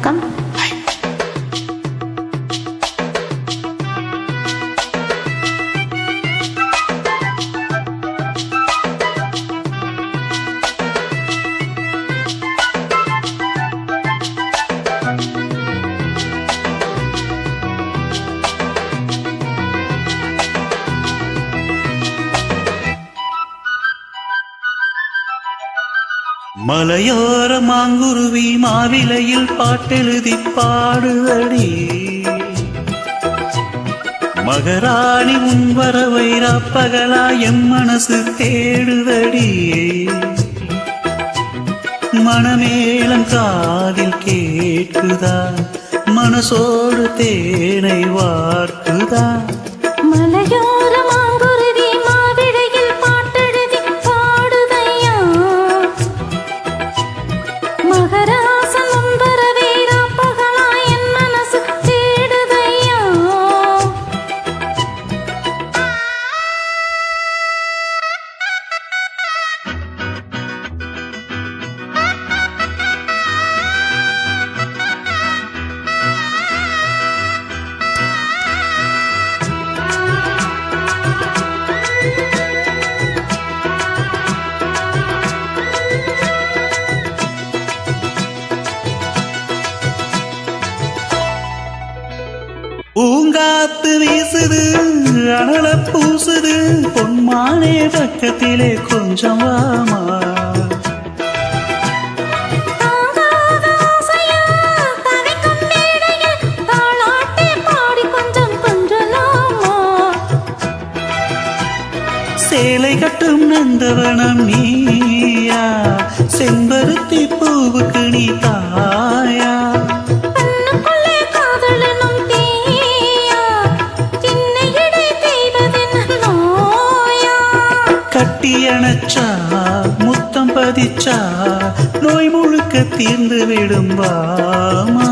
வணக்கம். மலையோர மாங்குருவி மாவிலையில் பாட்டெழுதி பாடுதடி, மகராணி உன் வரவை ராப்பகலா எம் மனசு தேடுதடி. மணமேளம் காதில் கேட்குதா, மனசோடு தேனை வார்க்குதா. மலையோர மாங்குருவி மாவிலையில் பாட்டெழுதி பாடுதையா, மகராசன் உன் வரவை ராப்பகலா என் மனசு தேடுதையா. பூங்காத்து வீசுது, அனல பூசுது, பொன்மானே பக்கத்திலே கொஞ்சம் வாமா. சேலை கட்டும் நந்தவனம் நீயா, செம்பருத்தி பூவுக்கு நீ தாயா. கட்டி அணைச்சா முத்தம் பதிச்சா நோய் முழுக்க தீர்ந்து விடும் வாமா.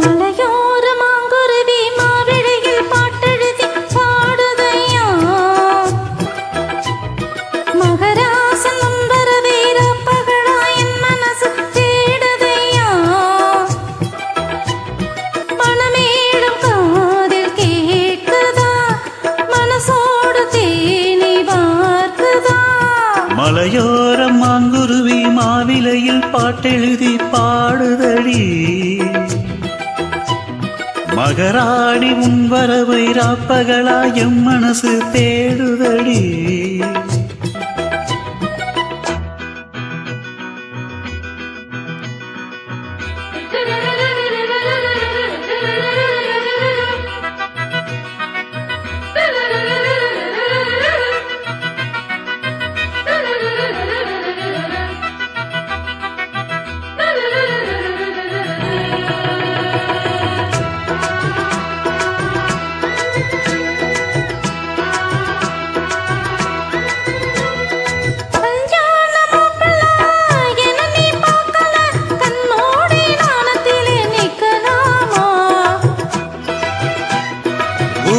மலையோர மாங்குருவி மாவிலையில் பாட்டெழுதி பாடுதையா, மகராசன் உன் வரவை ராப்பகலா என் மனசு தேடுதையா. மணமேளம் காதில் கேட்குதா, மனசோடு தேனை வார்க்குதா. மலையோர மாங்குருவி மாவிலையில் பாட்டெழுதி பாடுதடி, மகராணி உன் வரவை ராப்பகலா எம் மனசு தேடுதடி.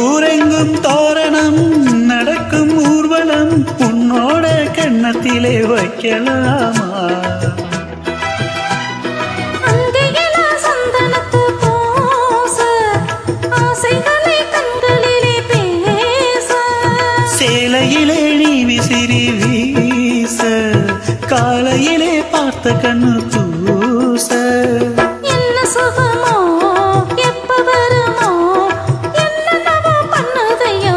ஊரெங்கும் தோரணம் நடக்கும் ஊர்வலம் உன்னோட கண்ணத்திலே வைக்கலாமா. சேலையிலே நீ விசிறி வீச, காலையிலே பார்த்த கண்ணு கூச. என்ன சுகமோ எப்ப வருமோ என்னவோ பண்ணுதையா.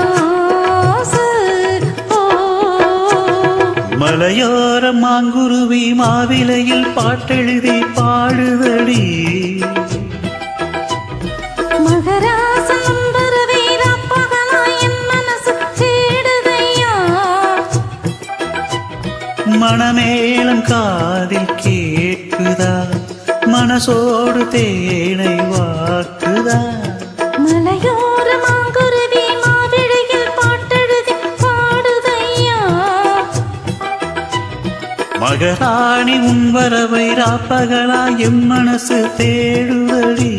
மலையோர மாங்குருவி மாவிலையில் பாட்டெழுதி பாடுதடி, மகராசன் உன் வரவை ராப்பகலா என் மனசு தேடுதையா. மணமேளம் காதில் கேட்குதா, மனசோடு தேனை வாக்குதா. மலையோர மாங்குருவி மாவிலையில் பாட்டெழுதி பாடுதையா, மகராணி உன் வரவை ராப்பகலா எம் மனசு தேடுதடி.